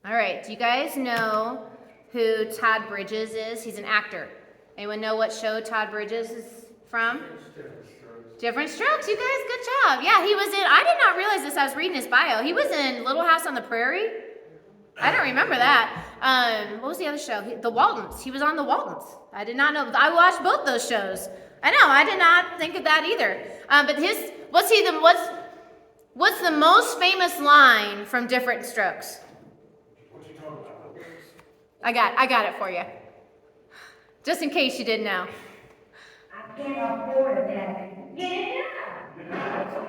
All right, do you guys know who Todd Bridges is? He's an actor. Anyone know what show Todd Bridges is from? Different Strokes. You guys, good job. Yeah, he was in, I did not realize this, I was reading his bio. He was in Little House on the Prairie. I don't remember that. What was the other show? The Waltons. He was on The Waltons. I did not know. I watched both those shows. I know, I did not think of that either. But what's the most famous line from Different Strokes? What you talking about? I got it for you. Just in case you didn't know. I can't afford that. Get it done. That's the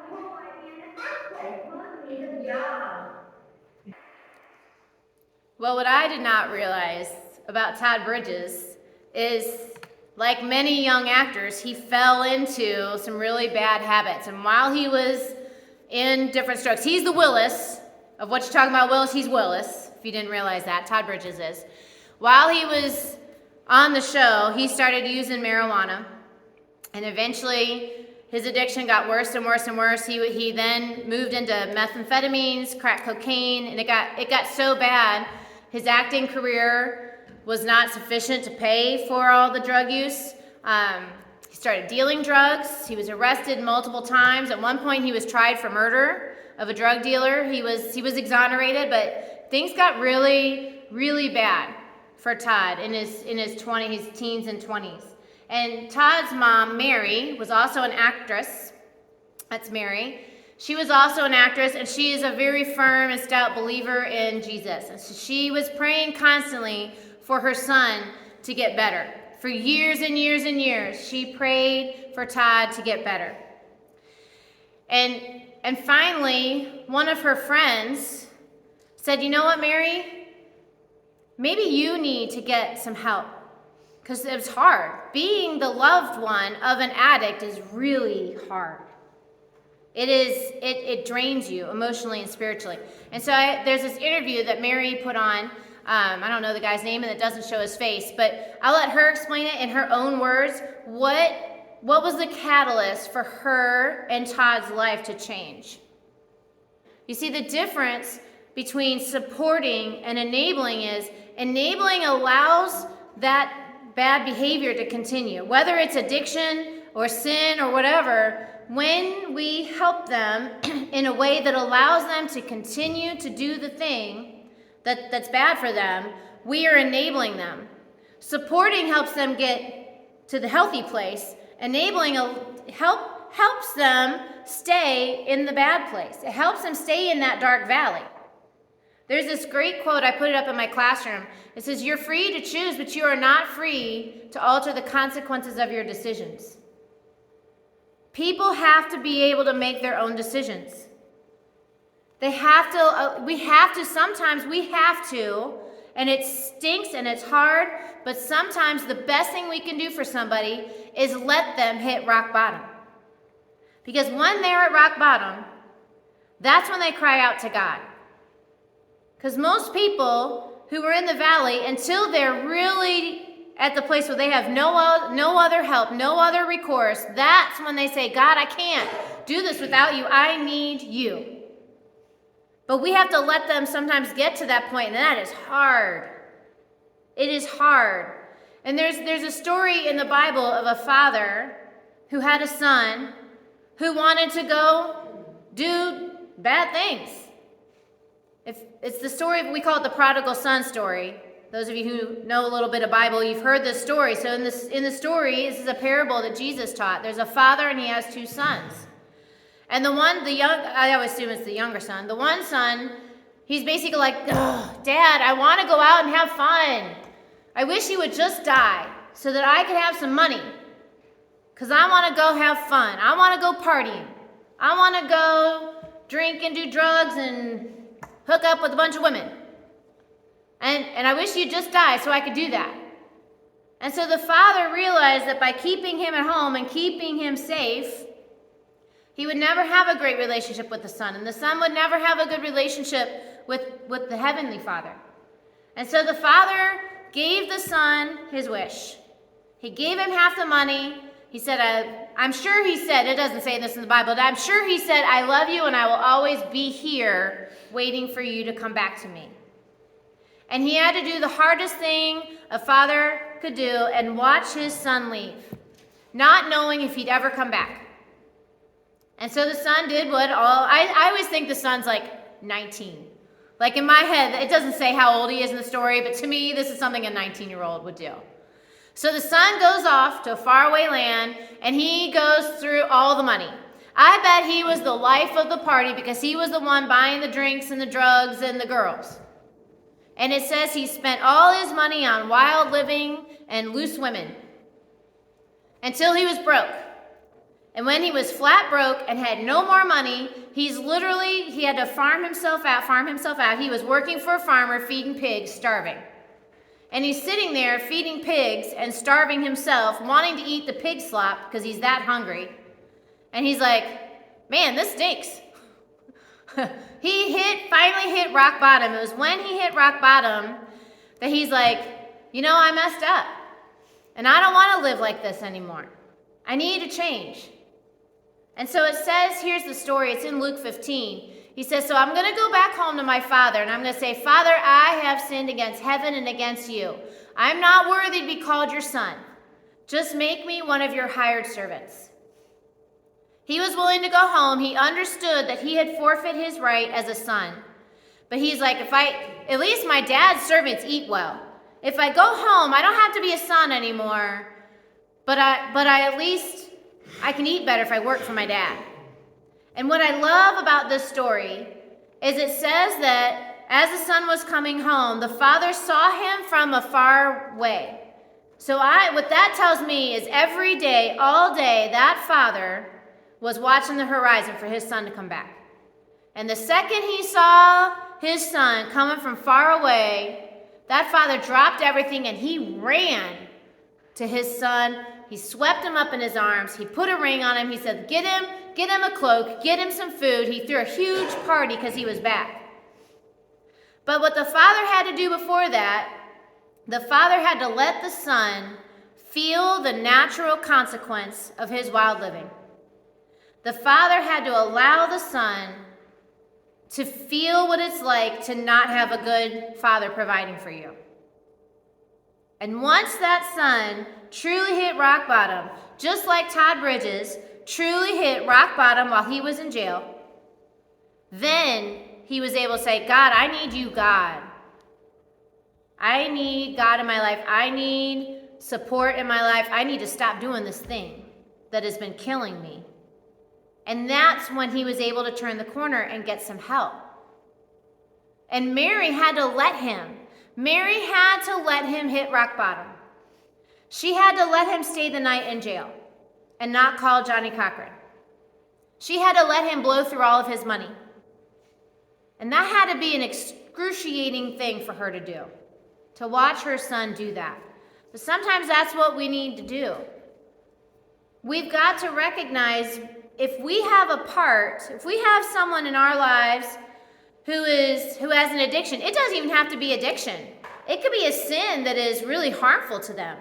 whole idea in the first place. Money is a job. Well, what I did not realize about Todd Bridges is, like many young actors, he fell into some really bad habits. And while he was in Different Strokes, he's the Willis of what you're talking about, Willis. He's Willis, if you didn't realize that. Todd Bridges is. While he was on the show, he started using marijuana. And eventually, his addiction got worse and worse and worse. He then moved into methamphetamines, crack cocaine, and it got so bad, his acting career was not sufficient to pay for all the drug use. He started dealing drugs. He was arrested multiple times. At one point, he was tried for murder of a drug dealer. He was exonerated, but things got really, really bad for Todd in his teens and 20s. And Todd's mom, Mary, was also an actress. That's Mary. She was also an actress, and she is a very firm and stout believer in Jesus. And so she was praying constantly for her son to get better. For years and years and years, she prayed for Todd to get better. And finally, one of her friends said, "You know what, Mary? Maybe you need to get some help." Because it was hard. Being the loved one of an addict is really hard. It drains you emotionally and spiritually. And so there's this interview that Mary put on. I don't know the guy's name, and it doesn't show his face, but I'll let her explain it in her own words. What was the catalyst for her and Todd's life to change? You see, the difference between supporting and enabling is enabling allows that bad behavior to continue, whether it's addiction or sin or whatever. When we help them in a way that allows them to continue to do the thing that's bad for them, we are enabling them. Supporting helps them get to the healthy place. Enabling helps them stay in the bad place. It helps them stay in that dark valley. There's this great quote, I put it up in my classroom. It says, "You're free to choose, but you are not free to alter the consequences of your decisions." People have to be able to make their own decisions. Sometimes we have to, and it stinks and it's hard, but sometimes the best thing we can do for somebody is let them hit rock bottom. Because when they're at rock bottom, that's when they cry out to God. Because most people who are in the valley, until they're really at the place where they have no other help, no other recourse, that's when they say, "God, I can't do this without you. I need you." But we have to let them sometimes get to that point, and that is hard. It is hard. And there's a story in the Bible of a father who had a son who wanted to go do bad things. It's the story, we call it the prodigal son story. Those of you who know a little bit of Bible, you've heard this story. So in the story, this is a parable that Jesus taught. There's a father and he has two sons. And I always assume it's the younger son. The one son, he's basically like, "Ugh, Dad, I want to go out and have fun. I wish he would just die so that I could have some money. Because I want to go have fun. I want to go partying. I want to go drink and do drugs and hook up with a bunch of women. And I wish you'd just die so I could do that." And so the father realized that by keeping him at home and keeping him safe, he would never have a great relationship with the son. And the son would never have a good relationship with the heavenly Father. And so the father gave the son his wish. He gave him half the money. He said, I'm sure he said, it doesn't say this in the Bible, but I'm sure he said, I love you and I will always be here waiting for you to come back to me. And he had to do the hardest thing a father could do and watch his son leave, not knowing if he'd ever come back. And so the son did what I always think the son's like 19. Like in my head, it doesn't say how old he is in the story, but to me, this is something a 19-year-old would do. So the son goes off to a faraway land, and he goes through all the money. I bet he was the life of the party because he was the one buying the drinks and the drugs and the girls. And it says he spent all his money on wild living and loose women until he was broke. And when he was flat broke and had no more money, he had to farm himself out. He was working for a farmer, feeding pigs, starving. And he's sitting there feeding pigs and starving himself, wanting to eat the pig slop because he's that hungry. And he's like, man, this stinks. He finally hit rock bottom. It was when he hit rock bottom that he's like, I messed up. And I don't want to live like this anymore. I need to change. And so it says, here's the story. It's in Luke 15. He says, so I'm going to go back home to my father, and I'm going to say, Father, I have sinned against heaven and against you. I'm not worthy to be called your son. Just make me one of your hired servants. He was willing to go home. He understood that he had forfeited his right as a son. But he's like, at least my dad's servants eat well. If I go home, I don't have to be a son anymore, but at least I can eat better if I work for my dad. And what I love about this story is it says that as the son was coming home, the father saw him from a far way. So what that tells me is every day, all day, that father was watching the horizon for his son to come back. And the second he saw his son coming from far away, that father dropped everything and he ran to his son. He swept him up in his arms. He put a ring on him. He said, get him a cloak, get him some food. He threw a huge party because he was back. But what the father had to do before that, the father had to let the son feel the natural consequence of his wild living. The father had to allow the son to feel what it's like to not have a good father providing for you. And once that son truly hit rock bottom, just like Todd Bridges truly hit rock bottom while he was in jail, then he was able to say, God, I need you, God. I need God in my life. I need support in my life. I need to stop doing this thing that has been killing me. And that's when he was able to turn the corner and get some help. And Mary had to let him. Mary had to let him hit rock bottom. She had to let him stay the night in jail and not call Johnny Cochran. She had to let him blow through all of his money. And that had to be an excruciating thing for her to do, to watch her son do that. But sometimes that's what we need to do. We've got to recognize if we have someone in our lives who has an addiction, it doesn't even have to be addiction. It could be a sin that is really harmful to them.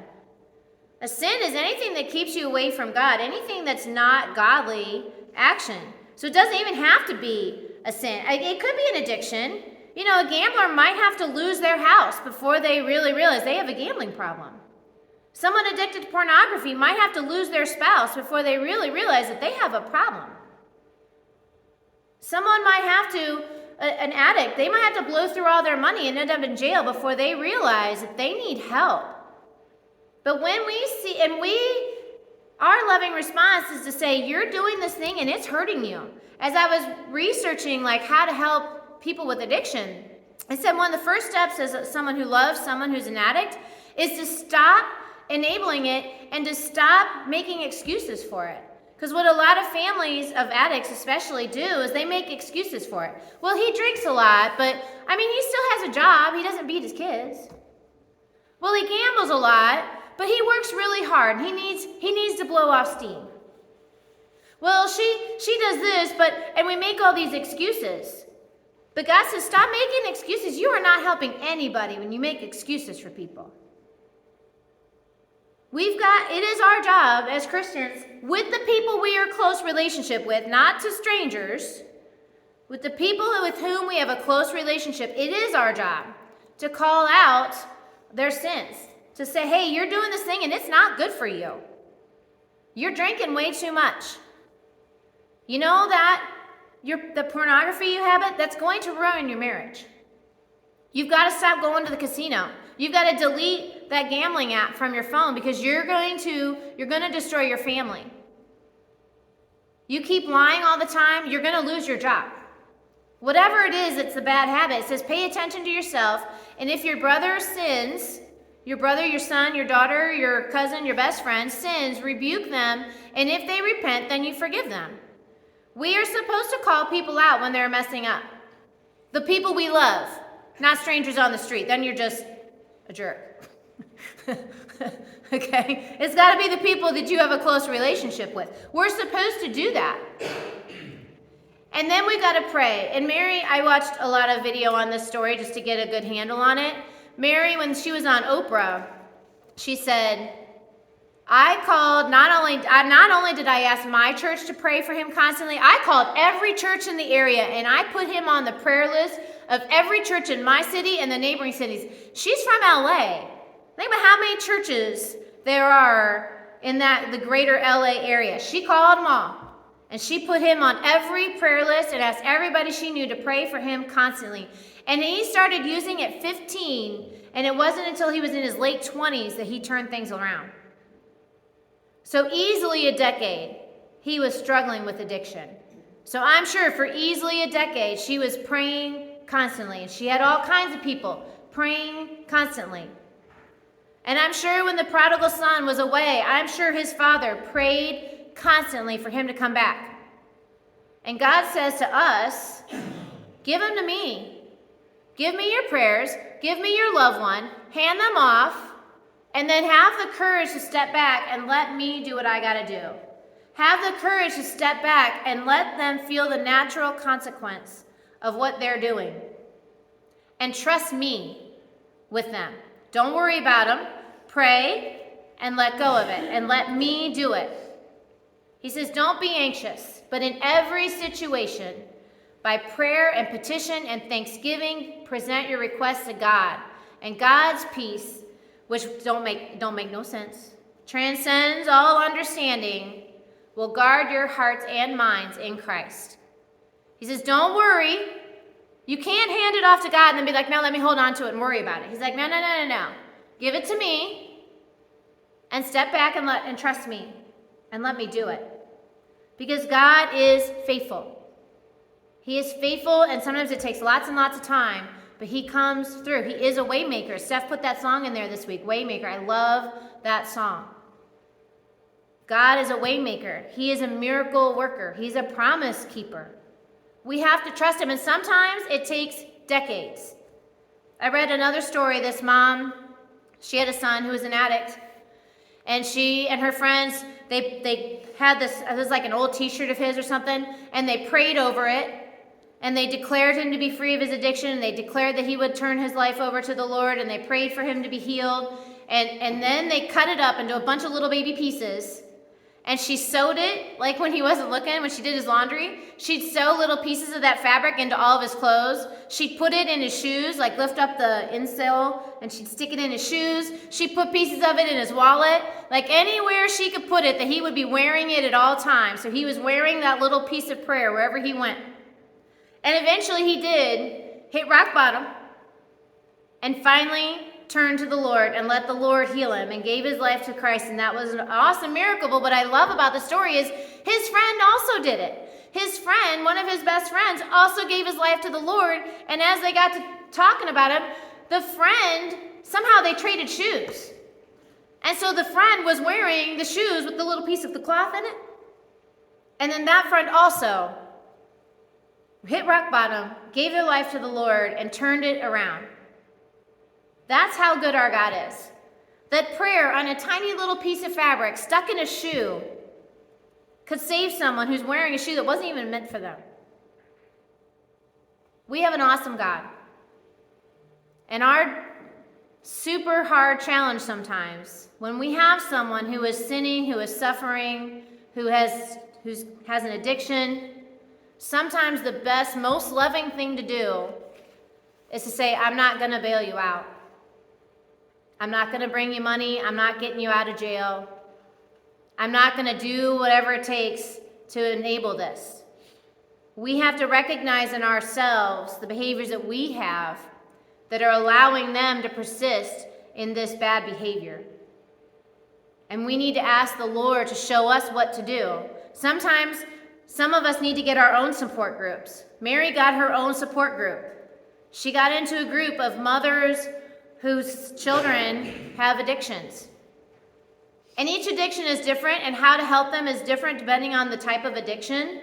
A sin is anything that keeps you away from God, anything that's not godly action. So it doesn't even have to be a sin. It could be an addiction. A gambler might have to lose their house before they really realize they have a gambling problem. Someone addicted to pornography might have to lose their spouse before they really realize that they have a problem. Someone might have to, an addict, they might have to blow through all their money and end up in jail before they realize that they need help. But when we see, our loving response is to say, you're doing this thing and it's hurting you. As I was researching how to help people with addiction, I said one of the first steps as someone who loves someone who's an addict is to stop enabling it and to stop making excuses for it. Because what a lot of families of addicts especially do is they make excuses for it. Well, he drinks a lot, but he still has a job. He doesn't beat his kids. Well, he gambles a lot, but he works really hard. He needs to blow off steam. Well, she does this, and we make all these excuses. But God says, stop making excuses. You are not helping anybody when you make excuses for people. It is our job as Christians, with the people we are close relationship with, not to strangers, with the people with whom we have a close relationship, it is our job to call out their sins. To say, hey, you're doing this thing and it's not good for you. You're drinking way too much. You know that the pornography you have, that's going to ruin your marriage. You've got to stop going to the casino. You've got to delete that gambling app from your phone because you're going to destroy your family. You keep lying all the time, you're going to lose your job. Whatever it is, it's a bad habit. It says pay attention to yourself, and if your brother sins, your brother, your son, your daughter, your cousin, your best friend sins, rebuke them, and if they repent, then you forgive them. We are supposed to call people out when they're messing up. The people we love, not strangers on the street. Then you're just a jerk. Okay? It's got to be the people that you have a close relationship with. We're supposed to do that. And then we got to pray. And Mary, I watched a lot of video on this story just to get a good handle on it. Mary, when she was on Oprah, she said, I called, not only did I ask my church to pray for him constantly, I called every church in the area and I put him on the prayer list of every church in my city and the neighboring cities. She's from LA. Think about how many churches there are in the greater LA area. She called them all. And she put him on every prayer list and asked everybody she knew to pray for him constantly. And he started using it at 15, and it wasn't until he was in his late 20s that he turned things around. So easily a decade, he was struggling with addiction. So I'm sure for easily a decade, she was praying constantly. And she had all kinds of people praying constantly. And I'm sure when the prodigal son was away, I'm sure his father prayed constantly for him to come back. And God says to us, give them to me. Give me your prayers. Give me your loved one. Hand them off. And then have the courage to step back and let me do what I got to do. Have the courage to step back and let them feel the natural consequence of what they're doing. And trust me with them. Don't worry about them. Pray and let go of it and let me do it. He says, don't be anxious, but in every situation, by prayer and petition and thanksgiving, present your requests to God. And God's peace, which don't make no sense, transcends all understanding, will guard your hearts and minds in Christ. He says, don't worry. You can't hand it off to God and then be like, now let me hold on to it and worry about it. He's like, no. Give it to me and step back and trust me and let me do it. Because God is faithful. He is faithful, and sometimes it takes lots and lots of time, but he comes through. He is a waymaker. Steph put that song in there this week, Waymaker. I love that song. God is a waymaker. He is a miracle worker. He's a promise keeper. We have to trust him, and sometimes it takes decades. I read another story. This mom, she had a son who was an addict, and she and her friends, they had this, it was like an old t-shirt of his or something, and they prayed over it, and they declared him to be free of his addiction, and they declared that he would turn his life over to the Lord, and they prayed for him to be healed, and then they cut it up into a bunch of little baby pieces, and she sewed it, like when he wasn't looking, when she did his laundry, she'd sew little pieces of that fabric into all of his clothes. She'd put it in his shoes, like lift up the insole, and she'd stick it in his shoes. She'd put pieces of it in his wallet, like anywhere she could put it, that he would be wearing it at all times. So he was wearing that little piece of prayer wherever he went. And eventually he did hit rock bottom and finally turned to the Lord and let the Lord heal him and gave his life to Christ. And that was an awesome miracle. But what I love about the story is his friend also did it. His friend, one of his best friends, also gave his life to the Lord. And as they got to talking about him, the friend, somehow they traded shoes. And so the friend was wearing the shoes with the little piece of the cloth in it. And then that friend also hit rock bottom, gave their life to the Lord, and turned it around. That's how good our God is. That prayer on a tiny little piece of fabric stuck in a shoe could save someone who's wearing a shoe that wasn't even meant for them. We have an awesome God. And our super hard challenge sometimes. When we have someone who is sinning, who is suffering, who has an addiction, sometimes the best, most loving thing to do is to say, I'm not going to bail you out. I'm not going to bring you money. I'm not getting you out of jail. I'm not going to do whatever it takes to enable this. We have to recognize in ourselves the behaviors that we have that are allowing them to persist in this bad behavior. And we need to ask the Lord to show us what to do. Sometimes some of us need to get our own support groups. Mary got her own support group. She got into a group of mothers whose children have addictions. And each addiction is different, and how to help them is different depending on the type of addiction.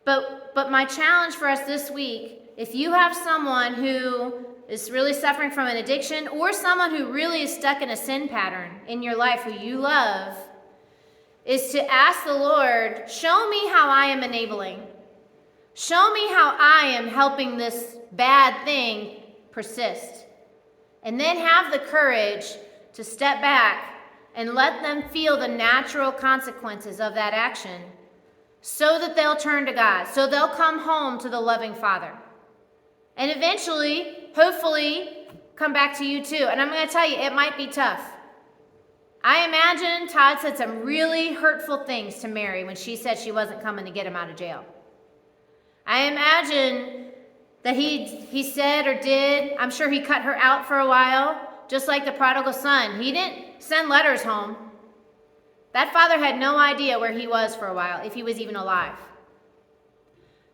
But my challenge for us this week, if you have someone who is really suffering from an addiction, or someone who really is stuck in a sin pattern in your life who you love, is to ask the Lord, show me how I am enabling. Show me how I am helping this bad thing persist. And then have the courage to step back and let them feel the natural consequences of that action so that they'll turn to God, so they'll come home to the loving Father. And eventually, hopefully, come back to you too. And I'm going to tell you, it might be tough. I imagine Todd said some really hurtful things to Mary when she said she wasn't coming to get him out of jail. I imagine that he said or did, I'm sure he cut her out for a while, just like the prodigal son. He didn't send letters home. That father had no idea where he was for a while, if he was even alive.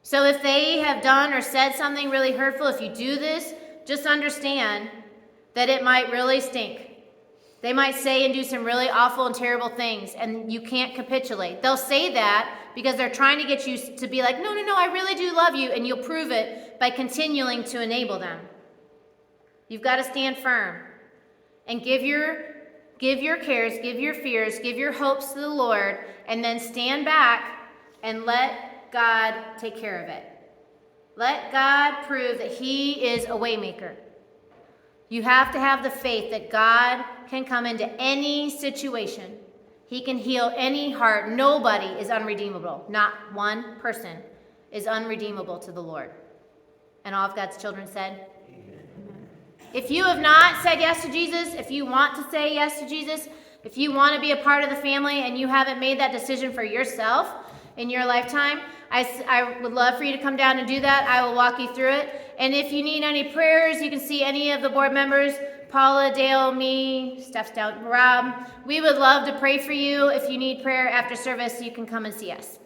So if they have done or said something really hurtful, if you do this, just understand that it might really stink. They might say and do some really awful and terrible things, and you can't capitulate. They'll say that because they're trying to get you to be like, no, I really do love you, and you'll prove it by continuing to enable them. You've got to stand firm and give your cares, give your fears, give your hopes to the Lord, and then stand back and let God take care of it. Let God prove that He is a waymaker. You have to have the faith that God can come into any situation. He can heal any heart. Nobody is unredeemable. Not one person is unredeemable to the Lord. And all of God's children said, Amen. If you have not said yes to Jesus, if you want to say yes to Jesus, if you want to be a part of the family and you haven't made that decision for yourself in your lifetime, I would love for you to come down and do that. I will walk you through it. And if you need any prayers, you can see any of the board members, Paula, Dale, me, Steph's down, Rob. We would love to pray for you. If you need prayer after service, you can come and see us.